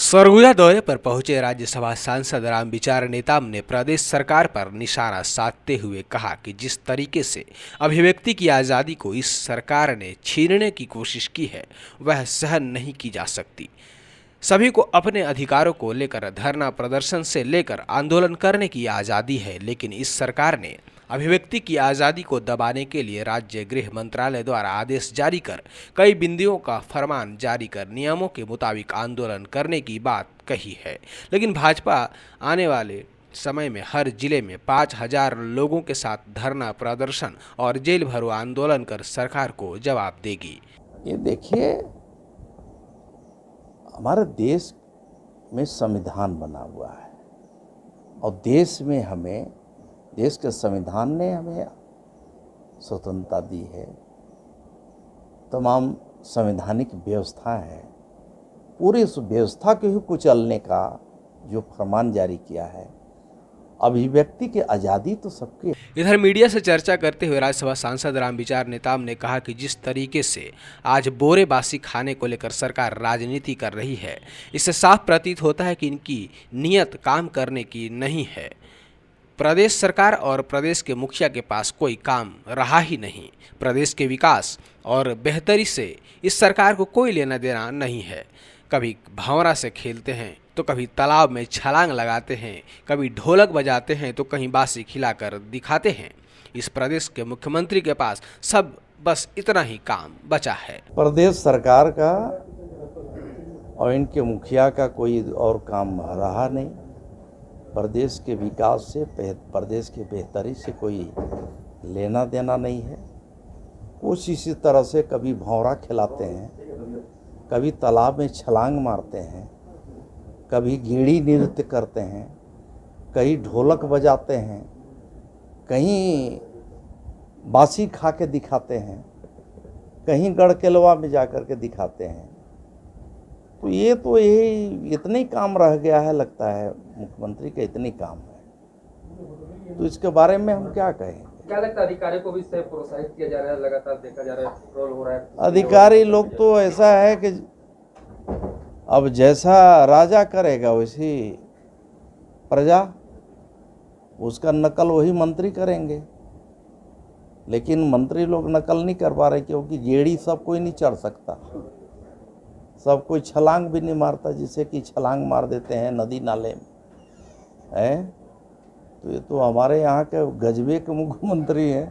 सरगुजा दौरे पर पहुंचे राज्यसभा सांसद रामविचार नेताम ने प्रदेश सरकार पर निशाना साधते हुए कहा कि जिस तरीके से अभिव्यक्ति की आज़ादी को इस सरकार ने छीनने की कोशिश की है वह सहन नहीं की जा सकती। सभी को अपने अधिकारों को लेकर धरना प्रदर्शन से लेकर आंदोलन करने की आज़ादी है, लेकिन इस सरकार ने अभिव्यक्ति की आज़ादी को दबाने के लिए राज्य गृह मंत्रालय द्वारा आदेश जारी कर कई बिंदियों का फरमान जारी कर नियमों के मुताबिक आंदोलन करने की बात कही है। लेकिन भाजपा आने वाले समय में हर जिले में 5,000 लोगों के साथ धरना प्रदर्शन और जेल भरो आंदोलन कर सरकार को जवाब देगी। ये देखिए, हमारे देश में संविधान बना हुआ है और देश के संविधान ने हमें स्वतंत्रता दी है। तमाम संवैधानिक व्यवस्था है, पूरी उस व्यवस्था को ही कुचलने का जो फरमान जारी किया है। अभिव्यक्ति की आज़ादी तो सबकी। इधर मीडिया से चर्चा करते हुए राज्यसभा सांसद रामविचार नेताम ने कहा कि जिस तरीके से आज बोरे बासी खाने को लेकर सरकार राजनीति कर रही है, इससे साफ प्रतीत होता है कि इनकी नीयत काम करने की नहीं है। प्रदेश सरकार और प्रदेश के मुखिया के पास कोई काम रहा ही नहीं। प्रदेश के विकास और बेहतरी से इस सरकार को कोई लेना देना नहीं है। कभी भंवरा से खेलते हैं तो कभी तालाब में छलांग लगाते हैं, कभी ढोलक बजाते हैं तो कहीं बांसुरी खिलाकर दिखाते हैं। इस प्रदेश के मुख्यमंत्री के पास सब बस इतना ही काम बचा है। प्रदेश सरकार का और इनके मुखिया का कोई और काम रहा नहीं। प्रदेश के विकास से, प्रदेश की बेहतरी से कोई लेना देना नहीं है। कुछ इसी तरह से कभी भंवरा खिलाते हैं, कभी तालाब में छलांग मारते हैं, कभी गीड़ी नृत्य करते हैं, कहीं ढोलक बजाते हैं, कहीं बासी खा के दिखाते हैं, कहीं गढ़केलवा में जा कर के दिखाते हैं। तो यही इतने ही काम रह गया है, लगता है मुख्यमंत्री का इतने काम है। तो इसके बारे में हम क्या कहें? क्या लगता है अधिकारियों को भी इससे प्रोत्साहित किया जा रहा है? लगातार देखा जा रहा है ट्रोल हो रहा है। अधिकारी लोग तो ऐसा है कि अब जैसा राजा करेगा वैसी प्रजा, उसका नकल वही मंत्री करेंगे। लेकिन मंत्री लोग नकल नहीं कर पा रहे, क्योंकि गेड़ी सब कोई नहीं चढ़ सकता, सब कोई छलांग भी नहीं मारता, जिसे कि छलांग मार देते हैं नदी नाले में है। तो ये तो हमारे यहाँ के गजबे के मुख्यमंत्री हैं।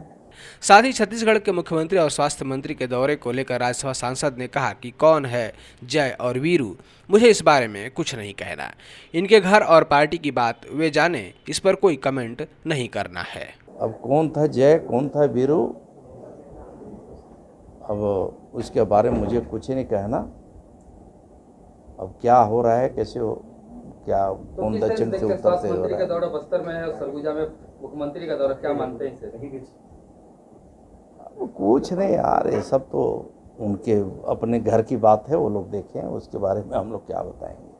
साथ ही छत्तीसगढ़ के मुख्यमंत्री और स्वास्थ्य मंत्री के दौरे को लेकर राज्यसभा सांसद ने कहा कि कौन है जय और वीरू, मुझे इस बारे में कुछ नहीं कहना। इनके घर और पार्टी की बात वे जाने, इस पर कोई कमेंट नहीं करना है। अब कौन था जय, कौन था वीरू, अब उसके बारे में मुझे कुछ नहीं कहना। अब क्या हो रहा है, कैसे हो, क्या कौन दक्षिण से उत्तर से हो रहा है। का दौरा बस्तर में है और सरगुजा में मुख्यमंत्री का दौरा, क्या मानते हैं इसे? कुछ नहीं यार, ये सब तो उनके अपने घर की बात है, वो लोग देखें, उसके बारे में हम लोग क्या बताएंगे।